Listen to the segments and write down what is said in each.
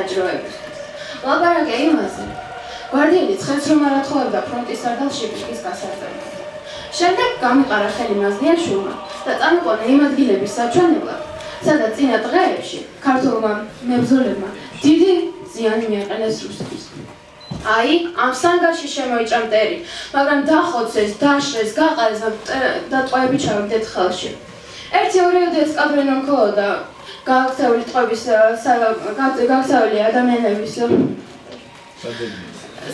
დაჯროებით. ლაპარაკია იმაზე, გვარდიელი ცხენს რომ არ ათხოვებდა ფრონტის სარდალში პიკის გასაწევად. შემდეგ გამიყარა ხელი მაზნიაშვილმა და წამიყვანა იმ ადგილების საჩვენებლად, სადაც წინა დღეებში ქართულმა მებრძოლებმა დიდი ზიანი მიაყენეს რუსებს. აი, ამ სანგარში შემოიჭრა მტერი, მაგრამ დახოცეს, დაშრეს, გაყარეს და ტყვეები ჩავიდეთ ხელში. ერთი-ორიოდე ესკადრონი მხოლოდ და გააქცეული ტყვეების გააქცეული ადამიანების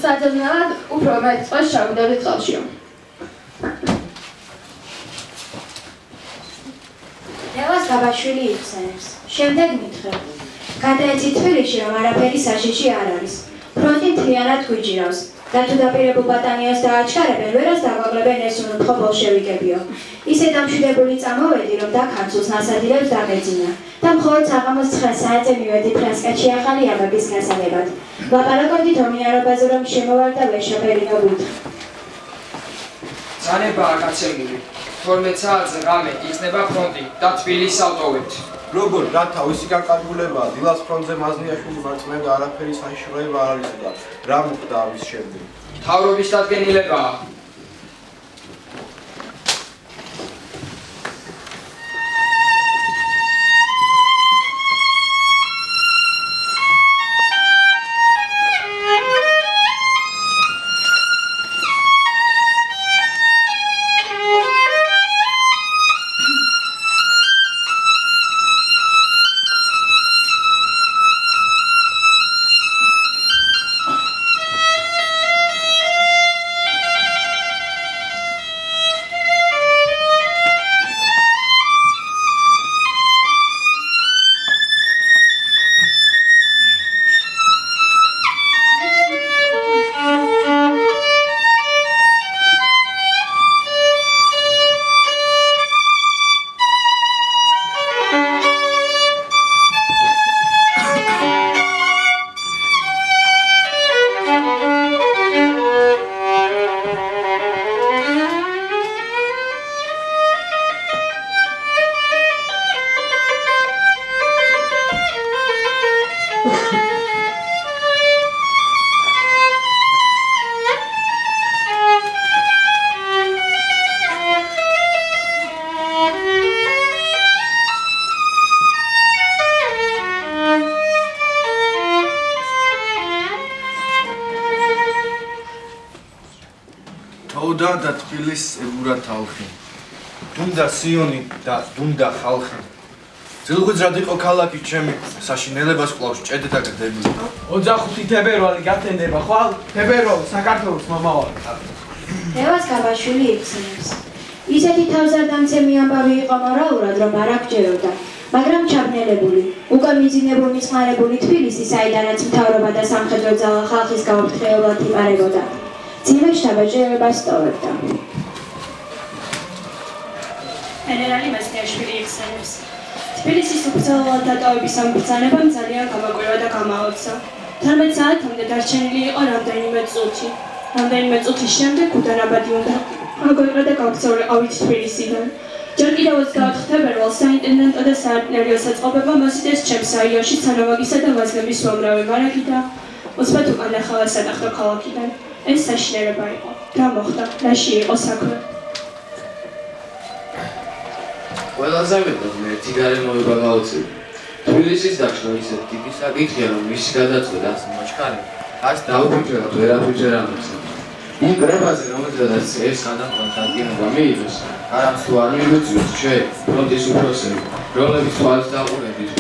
სადევნად უფრო მეტ ტყვეს ჩავიდებით ხელში. ლევას გაბაშვილი იხსენებს. შემდეგ მითხრა. გადაეცი თბილისში, რომ არაფერი საშიში არ არის. ფრონტი მთლიანად გვიჭირავს. და თუ დაპირებულ ბატალიონს დააჩქარებენ, ვერას დაგვაგლებენ ეს უცხო ბოლშევიკებიო. ისე დამშვიდებული წამოვედი, რომ დაქარცულს ნასადილებს დაგეძინა. და მხოლოდ საღამოს 9 საათზე მივედი ფრანსკეთში ახალი აბაგის გასაღებად. ლაპარაკობდით ომიანობაზე, რომ შემოვალ და ვერ შეფერინობთ. ზანებაა გაცემული. 12 საათზე ღამე იხსნება ფრონტი და თბილისს ავტოვებთ. როგორ რა თავისი განკარგულებაა დილას ფრონტზე მაზნიაშვილი მარცხნივ და არაფერი საშიშროება არ არის და რა მოხდა ამის შემდეგ მთავრობის დადგენილებაა და თბილის ებურა თალხი. დუნდა სიონი და დუნდა ხალხი. ძილღვიძრად იყო ქალაქი ჩემი, საშინელებას კლავს ჭედი და გდები. 25 თებერვალი გათენდება ხვალ, თებერვალი საქართველოს მომავალი. ლევას გაბაშვილი იხსენებს. ისეთი თავზარდამცემი ამბავი იყო მორალურად, რომ არ აღჯეროდა, მაგრამ ჩაბნელებული, უკვე მიძინებული მწყარებული თბილისი, საიდანაც მთავრობა და სამხედრო ძალა ხალხის გაუფრთხილებლად იპარებოდა. ძიმე შთაბეჭდილებას ტოვებდა. გენერალი მაზნიაშვილი იხსენებს. თბილისის ოფიციალურად დატოვების ამბრძანებამ ძალიან გამაკვირვა და გამაოცა. 18 საათამდე დარჩენილი იყო რამდენიმე წუთი. რამდენიმე წუთის შემდეგ უდანაბადი უნდა აგვეყრა და გავქცეულიყავით თბილისიდან. ჯერ კიდევაც გაათხთებერვალ საინტენდენტო და საარტილერიო საწყობებმა მოსიდეს ჩემს რაიონში ცანოვაგისა და ვაზნების უამრავი მარაგი და ოცბად უკან ახალა სატახტო ქალაქიდან. ეს საშინელება იყო. რა მოხდა? რაში იყო საქმე? ყველაზე მეტად მე ერთი გარემოება გავუწევი. თბილისის დაშლა ისეთ დიდი საკითხია, რომ მისი გადაწყვეტა მოჩქარი. ას დაუფუჭერად ვერაფუჭერ ამბობს. იმ კრებაზე რომელზედაც ეს გადამყარდა დადგენილება მიიღეს, არამც თუ არ მიგვიწვიოს ჩვენ ფრონტის უფროსები, როლების თვალს დაყურებით.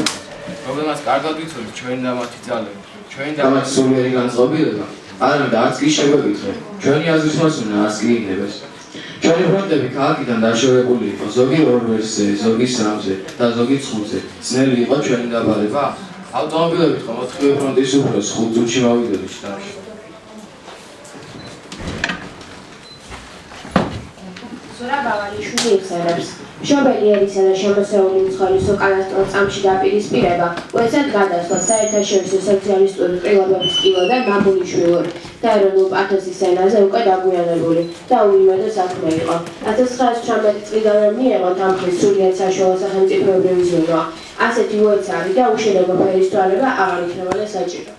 პრობლემას კარგად ვიცოდით ჩვენ და მათი ძალები. ჩვენ და მათი სულიერი განწყობილება არამედ არც კი შეგვეკითხეთ. ჩვენი აზრის მოსმენა არც კი იქნებეს. ჩვენი ფრონტები ქალაქიდან დაშორებული იყო, ზოგი 2 ვერსზე, ზოგი 3-ზე და ზოგი 5-ზე. ძნელი იყო ჩვენი დაბარება. ავტომობილებით ხო 4 ფრონტის უფროს 5 წუთში მოვიდოდით შტაბში. ზურა ბავალიშვილი იხსენებს. მშობელი ერისა და შემოსეული მძღოლის უკანასკნელ წამში დაპირისპირება უეცად გადასვლა საერთაშორისო სოციალისტური ყრილობების კილოდან მამულიშვილური და ეროვნულ პათოსის ენაზე უკვე დაგვიანებული და უიმედო საქმე იყო. 1918 წლიდან რომ მიიღო თანხმის სრულიად საშუალო სახელმწიფოებრივი ზრუნვა. ასეთი ვოიც არის და უშედეგო ფერის თვალება აღარ იქნებოდა საჭირო.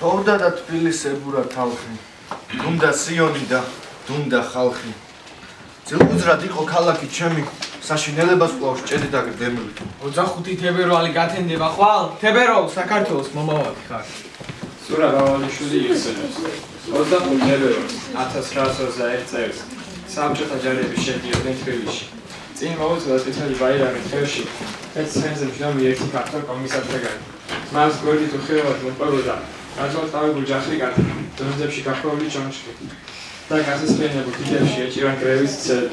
თორდა და თბილისს ებურა თალხი, დუმდა სიონი და დუმდა ხალხი. ძილგუძრად იყო ქალაქი ჩემი, საშინელებას ყავს ჭედი და გდემლით. 25 თებერვალი გათენდება ხვალ, თებერვალ საქართველოს მომავალი ხარ. სურა გავალიშვილი იხსენებს. 25 თებერვალს 1921 წელს საბჭოთა ჯარები შედიოდნენ თბილისში. წინ მოუწოდა წითელი ბაირაგი თევში, ეს ცხენზე მჟავი ერთი ქართველ კომისართან. მას გვერდით უხილავად მოყვებოდა განსხვავებული ჯახრიკანი, დონეებში გაფრთხილებული ჩონჩხი და გასასვლელებულ თითებში ეჭირან გრევის ცელი.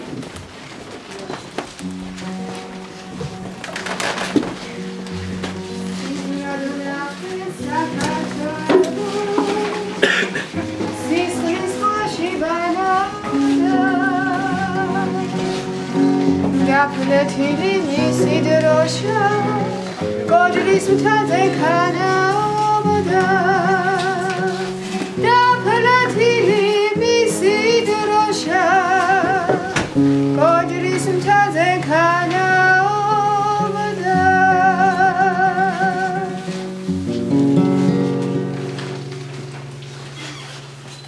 გაფლეთილი მისი დროშა გოჯრის მთაზე ქანაობდა გაფლეთილი მისი დროშა გოჯრის მთაზე ქანაობდა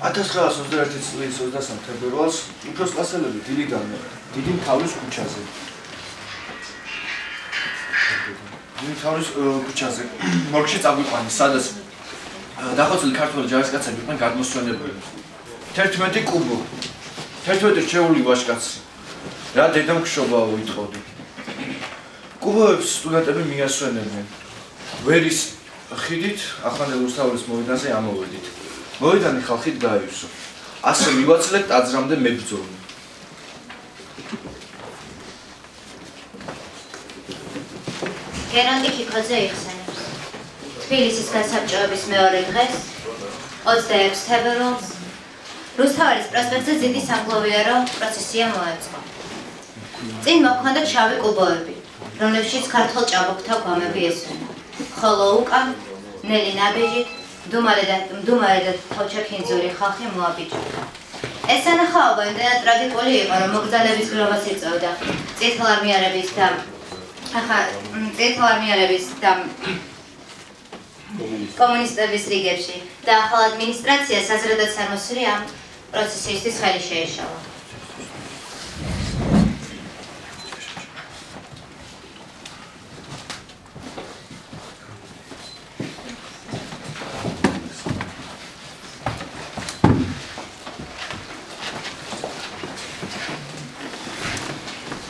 1921 წლის 23 თებერვალს უფროს კლასელები დილიდან დიდი მთავრის ქუჩაზე. დიდი მთავრის ქუჩაზე მორგში წაგვიყვანეს, სადაც დახოცილი ქართველი ჯარისკაცები იყვნენ გადმოსვენებელი. 11 კუბო, 11 რჩეული ვაჟკაცი. რა დედამქშობა უითხოვდი. კუბოებს სტუდენტები მიასვენებდნენ. ვერის ხიდით ახლანდელ რუსთაველის მოედანზე ამოვედით. მოედანი ხალხით გაივსო. ასე მივაწლებთ აზრამდე მებრძოლი. გერონტი ქიქოძე იხსენებს. თბილისის გასაბჭოების მეორე დღეს 26 თებერვალს რუსთაველის პროსპექტზე დიდი სამგლოვიარო პროცესია მოეწყო. წინ მოჰქონდათ შავი კუბოები, რომლებშიც ქართველ ჭაბუკთა გვამები ესვენა. ხოლო უკან ნელი ნაბიჯით მდუმარე და თავჩაქინძური ხალხი მოაბიჯდა. ეს სანახაობა იმდენად ტრაგიკული იყო, რომ მოგზაურების გროვას იწვევდა წითელ არმიარების და კომუნისტების რიგებში და ახალ ადმინისტრაციას აზრადაც სამოსული ამ პროცესისთვის ხელი შეეშალა.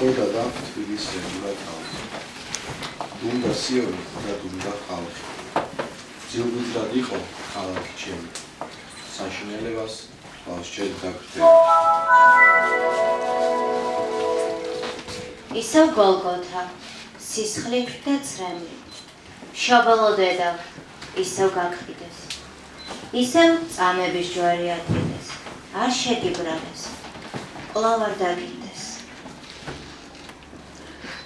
თორდა და თბილისს ებურა თალხი. დუმდა სიონი და დუმდა ხალხი. ძილგუძრად იყო ქალაქი ჩემი საშინელებას ბავშვები დაგრდე ისევ გოლგოთა სისხლით და წრემლით შობოლო დედა ისევ გაქრიდეს ისევ წამების ჯვარი ატკიდეს არ შეგიბრალეს კვლავ არ დაგიდეს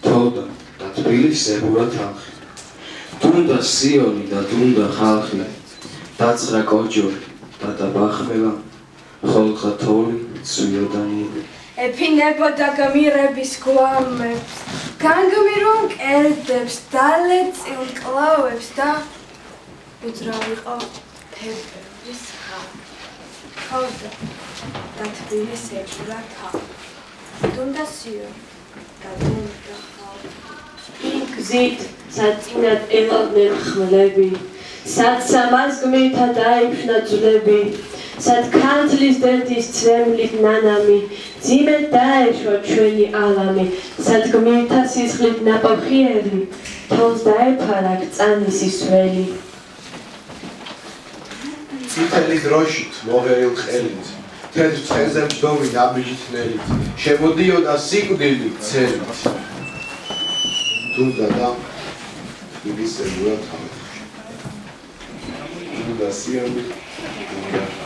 თოვდა და თბილისს ებურა თანხი დუნდა სიონი და დუნდა ხალხი დაცხრა კოჯორი და დაბახმელა ხოლხა თოვლი ცვიოდანიები ეფინებოდა გმირების გვამებს განგმირულ კერდებს დალეწილ კლავებს და უძრავიყო თებერვლის ხალხი თოვდა და თბილისს ებურა თანხი დუნდა სიონი და დუნდა ხალხი იმ გზით საწინად ელოდნენ ხმლები სად სამაზგმითა დაიფშნა ძვლები სად ქანთლის დენდის ცრემლით ნანამი ძიმედ დაეშვა ჩვენი ალამი სად გმირთა სისხლით ნაპოხიერი თოვს დაეფარა გწანისის ველი წითელი დროშით მოღერილ ყელით თეთრ ცხენზე მჯდომი ნაბიჯით ნელით შემოდიოდა სიკვდილით ცელით დუნდა და თბილისს ებურა თანხი დუნდა სიონი დუნდა